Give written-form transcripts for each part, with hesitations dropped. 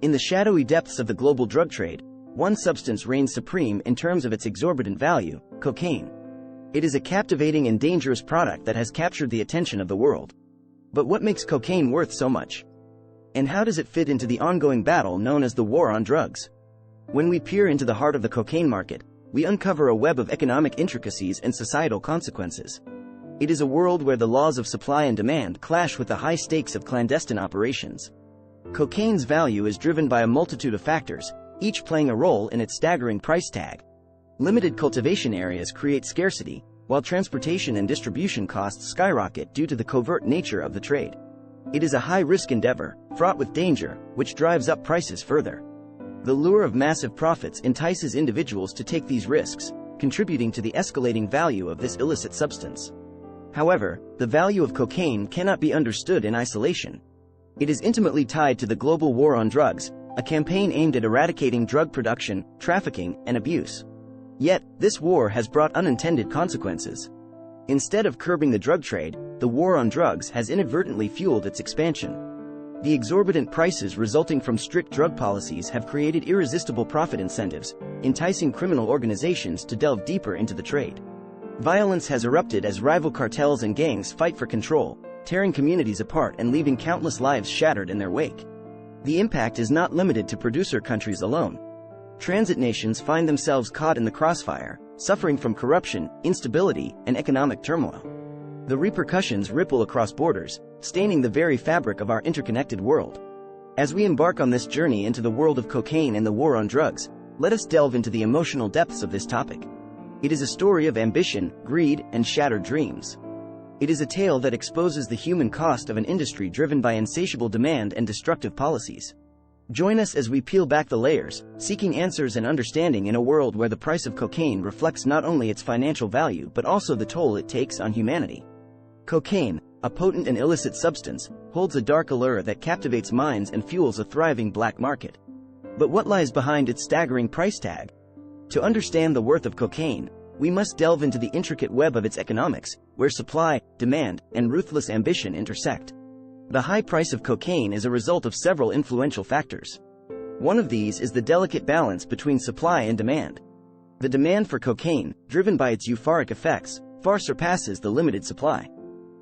In the shadowy depths of the global drug trade, one substance reigns supreme in terms of its exorbitant value: cocaine. It is a captivating and dangerous product that has captured the attention of the world. But what makes cocaine worth so much? And how does it fit into the ongoing battle known as the war on drugs? When we peer into the heart of the cocaine market, we uncover a web of economic intricacies and societal consequences. It is a world where the laws of supply and demand clash with the high stakes of clandestine operations. Cocaine's value is driven by a multitude of factors, each playing a role in its staggering price tag. Limited cultivation areas create scarcity, while transportation and distribution costs skyrocket due to the covert nature of the trade. It is a high-risk endeavor, fraught with danger, which drives up prices further. The lure of massive profits entices individuals to take these risks, contributing to the escalating value of this illicit substance. However, the value of cocaine cannot be understood in isolation. It is intimately tied to the global war on drugs, a campaign aimed at eradicating drug production, trafficking, and abuse. Yet, this war has brought unintended consequences. Instead of curbing the drug trade, the war on drugs has inadvertently fueled its expansion. The exorbitant prices resulting from strict drug policies have created irresistible profit incentives, enticing criminal organizations to delve deeper into the trade. Violence has erupted as rival cartels and gangs fight for control, tearing communities apart and leaving countless lives shattered in their wake. The impact is not limited to producer countries alone. Transit nations find themselves caught in the crossfire, suffering from corruption, instability, and economic turmoil. The repercussions ripple across borders, staining the very fabric of our interconnected world. As we embark on this journey into the world of cocaine and the war on drugs, let us delve into the emotional depths of this topic. It is a story of ambition, greed, and shattered dreams. It is a tale that exposes the human cost of an industry driven by insatiable demand and destructive policies. Join us as we peel back the layers, seeking answers and understanding in a world where the price of cocaine reflects not only its financial value but also the toll it takes on humanity. Cocaine, a potent and illicit substance, holds a dark allure that captivates minds and fuels a thriving black market. But what lies behind its staggering price tag? To understand the worth of cocaine, we must delve into the intricate web of its economics, where supply, demand, and ruthless ambition intersect. The high price of cocaine is a result of several influential factors. One of these is the delicate balance between supply and demand. The demand for cocaine, driven by its euphoric effects, far surpasses the limited supply.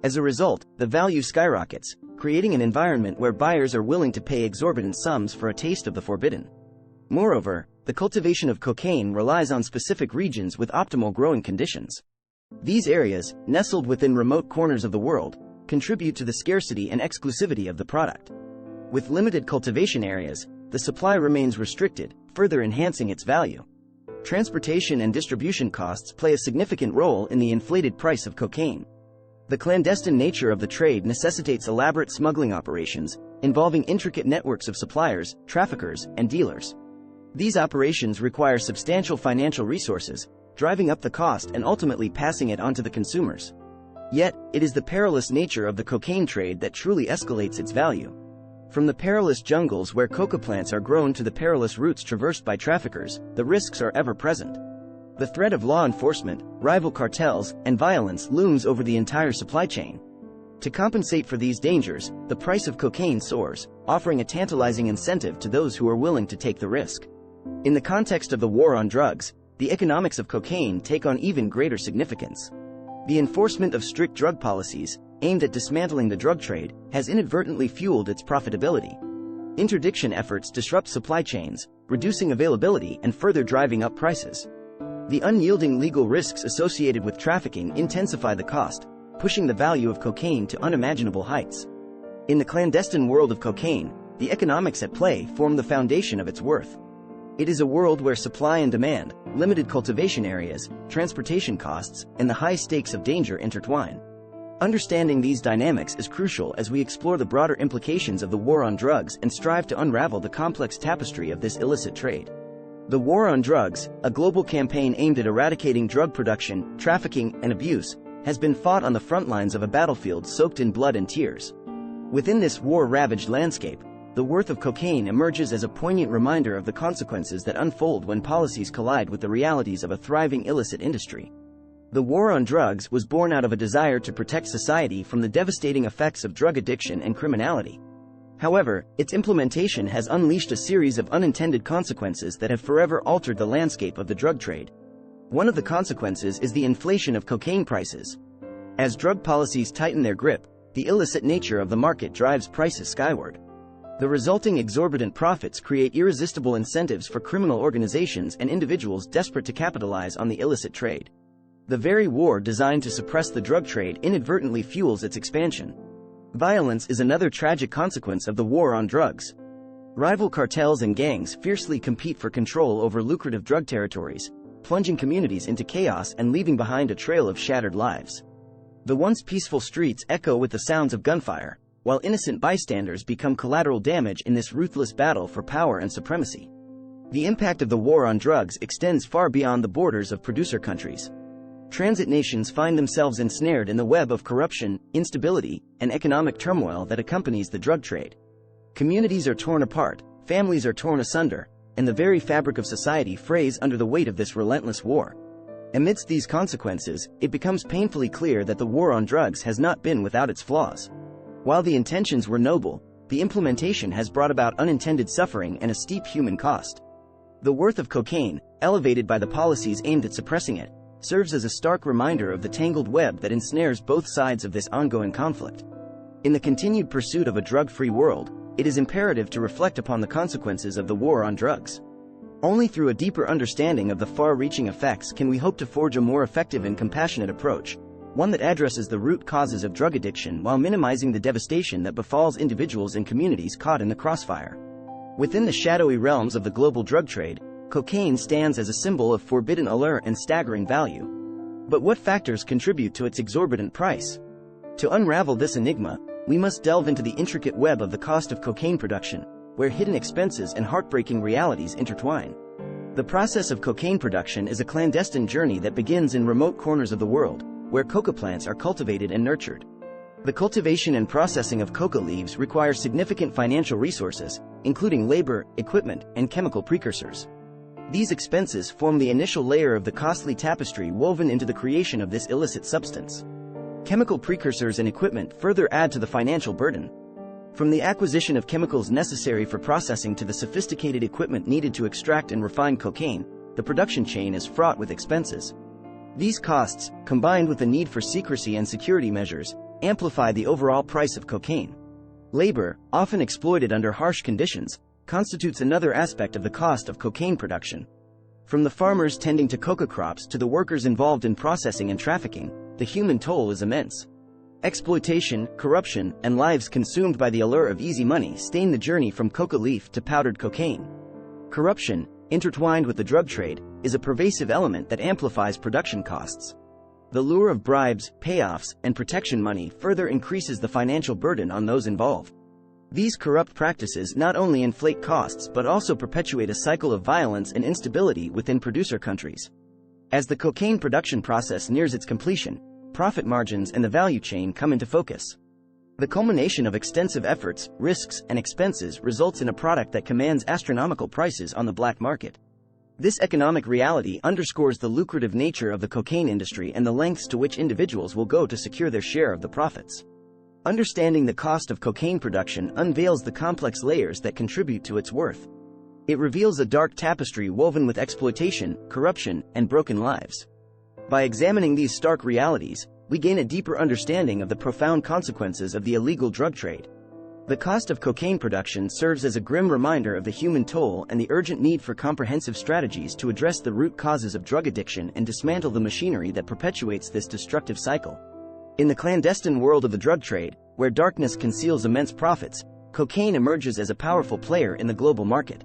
As a result, the value skyrockets, creating an environment where buyers are willing to pay exorbitant sums for a taste of the forbidden. Moreover, the cultivation of cocaine relies on specific regions with optimal growing conditions. These areas, nestled within remote corners of the world, contribute to the scarcity and exclusivity of the product. With limited cultivation areas, the supply remains restricted, further enhancing its value. Transportation and distribution costs play a significant role in the inflated price of cocaine. The clandestine nature of the trade necessitates elaborate smuggling operations, involving intricate networks of suppliers, traffickers, and dealers. These operations require substantial financial resources, driving up the cost and ultimately passing it on to the consumers. Yet, it is the perilous nature of the cocaine trade that truly escalates its value. From the perilous jungles where coca plants are grown to the perilous routes traversed by traffickers, the risks are ever present. The threat of law enforcement, rival cartels, and violence looms over the entire supply chain. To compensate for these dangers, the price of cocaine soars, offering a tantalizing incentive to those who are willing to take the risk. In the context of the war on drugs, the economics of cocaine take on even greater significance. The enforcement of strict drug policies, aimed at dismantling the drug trade, has inadvertently fueled its profitability. Interdiction efforts disrupt supply chains, reducing availability and further driving up prices. The unyielding legal risks associated with trafficking intensify the cost, pushing the value of cocaine to unimaginable heights. In the clandestine world of cocaine, the economics at play form the foundation of its worth. It is a world where supply and demand, limited cultivation areas, transportation costs, and the high stakes of danger intertwine. Understanding these dynamics is crucial as we explore the broader implications of the war on drugs and strive to unravel the complex tapestry of this illicit trade. The war on drugs, a global campaign aimed at eradicating drug production, trafficking, and abuse, has been fought on the front lines of a battlefield soaked in blood and tears. Within this war-ravaged landscape, the worth of cocaine emerges as a poignant reminder of the consequences that unfold when policies collide with the realities of a thriving illicit industry. The war on drugs was born out of a desire to protect society from the devastating effects of drug addiction and criminality. However, its implementation has unleashed a series of unintended consequences that have forever altered the landscape of the drug trade. One of the consequences is the inflation of cocaine prices. As drug policies tighten their grip, the illicit nature of the market drives prices skyward. The resulting exorbitant profits create irresistible incentives for criminal organizations and individuals desperate to capitalize on the illicit trade. The very war designed to suppress the drug trade inadvertently fuels its expansion. Violence is another tragic consequence of the war on drugs. Rival cartels and gangs fiercely compete for control over lucrative drug territories, plunging communities into chaos and leaving behind a trail of shattered lives. The once peaceful streets echo with the sounds of gunfire, while innocent bystanders become collateral damage in this ruthless battle for power and supremacy. The impact of the war on drugs extends far beyond the borders of producer countries. Transit nations find themselves ensnared in the web of corruption, instability, and economic turmoil that accompanies the drug trade. Communities are torn apart, families are torn asunder, and the very fabric of society frays under the weight of this relentless war. Amidst these consequences, it becomes painfully clear that the war on drugs has not been without its flaws. While the intentions were noble, the implementation has brought about unintended suffering and a steep human cost. The worth of cocaine, elevated by the policies aimed at suppressing it, serves as a stark reminder of the tangled web that ensnares both sides of this ongoing conflict. In the continued pursuit of a drug-free world, it is imperative to reflect upon the consequences of the war on drugs. Only through a deeper understanding of the far-reaching effects can we hope to forge a more effective and compassionate approach, one that addresses the root causes of drug addiction while minimizing the devastation that befalls individuals and communities caught in the crossfire. Within the shadowy realms of the global drug trade, cocaine stands as a symbol of forbidden allure and staggering value. But what factors contribute to its exorbitant price? To unravel this enigma, we must delve into the intricate web of the cost of cocaine production, where hidden expenses and heartbreaking realities intertwine. The process of cocaine production is a clandestine journey that begins in remote corners of the world, where coca plants are cultivated and nurtured. The cultivation and processing of coca leaves require significant financial resources, including labor, equipment, and chemical precursors. These expenses form the initial layer of the costly tapestry woven into the creation of this illicit substance. Chemical precursors and equipment further add to the financial burden. From the acquisition of chemicals necessary for processing to the sophisticated equipment needed to extract and refine cocaine, the production chain is fraught with expenses. These costs, combined with the need for secrecy and security measures, amplify the overall price of cocaine. Labor, often exploited under harsh conditions, constitutes another aspect of the cost of cocaine production. From the farmers tending to coca crops to the workers involved in processing and trafficking, the human toll is immense. Exploitation, corruption, and lives consumed by the allure of easy money stain the journey from coca leaf to powdered cocaine. Corruption, intertwined with the drug trade, is a pervasive element that amplifies production costs. The lure of bribes, payoffs, and protection money further increases the financial burden on those involved. These corrupt practices not only inflate costs but also perpetuate a cycle of violence and instability within producer countries. As the cocaine production process nears its completion, profit margins and the value chain come into focus. The culmination of extensive efforts, risks, and expenses results in a product that commands astronomical prices on the black market. This economic reality underscores the lucrative nature of the cocaine industry and the lengths to which individuals will go to secure their share of the profits. Understanding the cost of cocaine production unveils the complex layers that contribute to its worth. It reveals a dark tapestry woven with exploitation, corruption, and broken lives. By examining these stark realities, we gain a deeper understanding of the profound consequences of the illegal drug trade. The cost of cocaine production serves as a grim reminder of the human toll and the urgent need for comprehensive strategies to address the root causes of drug addiction and dismantle the machinery that perpetuates this destructive cycle. In the clandestine world of the drug trade, where darkness conceals immense profits, cocaine emerges as a powerful player in the global market.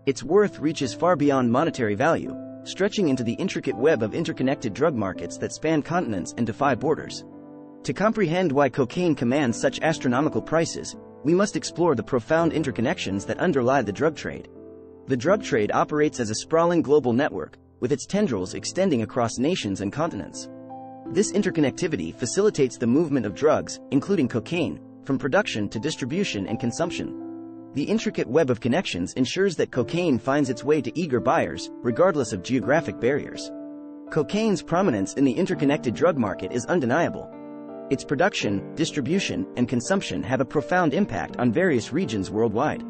Its worth reaches far beyond monetary value, stretching into the intricate web of interconnected drug markets that span continents and defy borders. To comprehend why cocaine commands such astronomical prices, we must explore the profound interconnections that underlie the drug trade. The drug trade operates as a sprawling global network, with its tendrils extending across nations and continents. This interconnectivity facilitates the movement of drugs, including cocaine, from production to distribution and consumption. The intricate web of connections ensures that cocaine finds its way to eager buyers, regardless of geographic barriers. Cocaine's prominence in the interconnected drug market is undeniable. Its production, distribution, and consumption have a profound impact on various regions worldwide.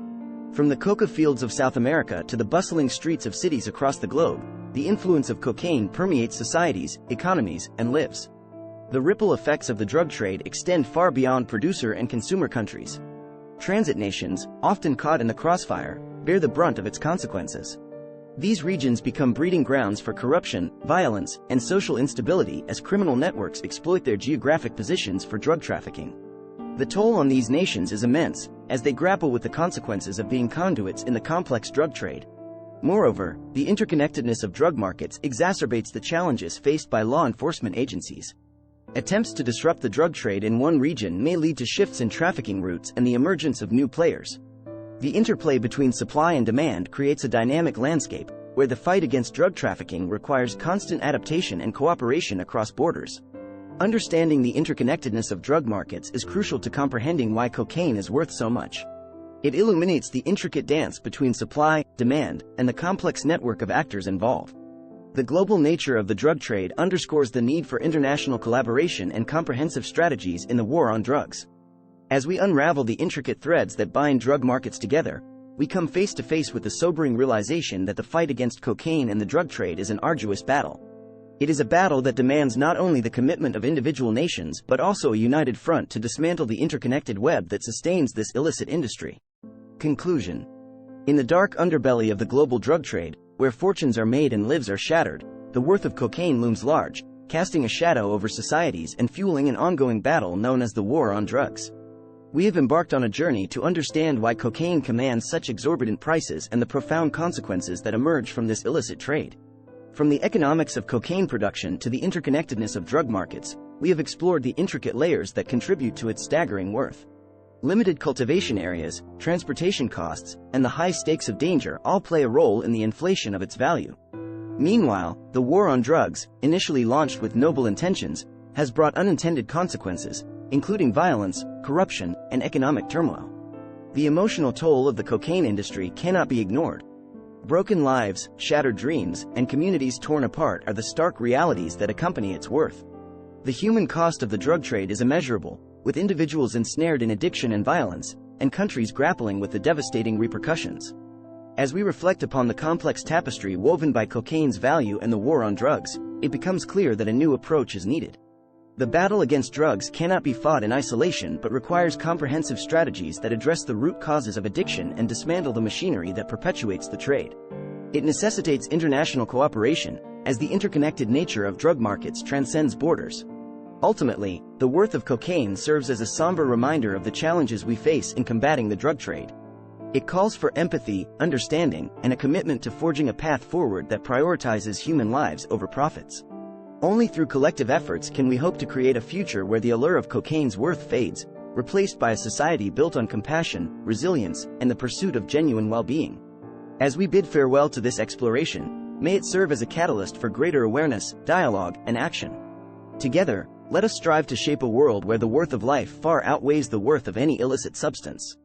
From the coca fields of South America to the bustling streets of cities across the globe, the influence of cocaine permeates societies, economies, and lives. The ripple effects of the drug trade extend far beyond producer and consumer countries. Transit nations, often caught in the crossfire, bear the brunt of its consequences. These regions become breeding grounds for corruption, violence, and social instability as criminal networks exploit their geographic positions for drug trafficking. The toll on these nations is immense, as they grapple with the consequences of being conduits in the complex drug trade. Moreover, the interconnectedness of drug markets exacerbates the challenges faced by law enforcement agencies. Attempts to disrupt the drug trade in one region may lead to shifts in trafficking routes and the emergence of new players. The interplay between supply and demand creates a dynamic landscape, where the fight against drug trafficking requires constant adaptation and cooperation across borders. Understanding the interconnectedness of drug markets is crucial to comprehending why cocaine is worth so much. It illuminates the intricate dance between supply, demand, and the complex network of actors involved. The global nature of the drug trade underscores the need for international collaboration and comprehensive strategies in the war on drugs. As we unravel the intricate threads that bind drug markets together, we come face to face with the sobering realization that the fight against cocaine and the drug trade is an arduous battle. It is a battle that demands not only the commitment of individual nations but also a united front to dismantle the interconnected web that sustains this illicit industry. Conclusion. In the dark underbelly of the global drug trade, where fortunes are made and lives are shattered, the worth of cocaine looms large, casting a shadow over societies and fueling an ongoing battle known as the war on drugs. We have embarked on a journey to understand why cocaine commands such exorbitant prices and the profound consequences that emerge from this illicit trade. From the economics of cocaine production to the interconnectedness of drug markets, we have explored the intricate layers that contribute to its staggering worth. Limited cultivation areas, transportation costs, and the high stakes of danger all play a role in the inflation of its value. Meanwhile, the war on drugs, initially launched with noble intentions, has brought unintended consequences, including violence, corruption, and economic turmoil. The emotional toll of the cocaine industry cannot be ignored. Broken lives, shattered dreams, and communities torn apart are the stark realities that accompany its worth. The human cost of the drug trade is immeasurable, with individuals ensnared in addiction and violence, and countries grappling with the devastating repercussions. As we reflect upon the complex tapestry woven by cocaine's value and the war on drugs, it becomes clear that a new approach is needed. The battle against drugs cannot be fought in isolation but requires comprehensive strategies that address the root causes of addiction and dismantle the machinery that perpetuates the trade. It necessitates international cooperation, as the interconnected nature of drug markets transcends borders. Ultimately, the worth of cocaine serves as a somber reminder of the challenges we face in combating the drug trade. It calls for empathy, understanding, and a commitment to forging a path forward that prioritizes human lives over profits. Only through collective efforts can we hope to create a future where the allure of cocaine's worth fades, replaced by a society built on compassion, resilience, and the pursuit of genuine well-being. As we bid farewell to this exploration, may it serve as a catalyst for greater awareness, dialogue, and action. Together, let us strive to shape a world where the worth of life far outweighs the worth of any illicit substance.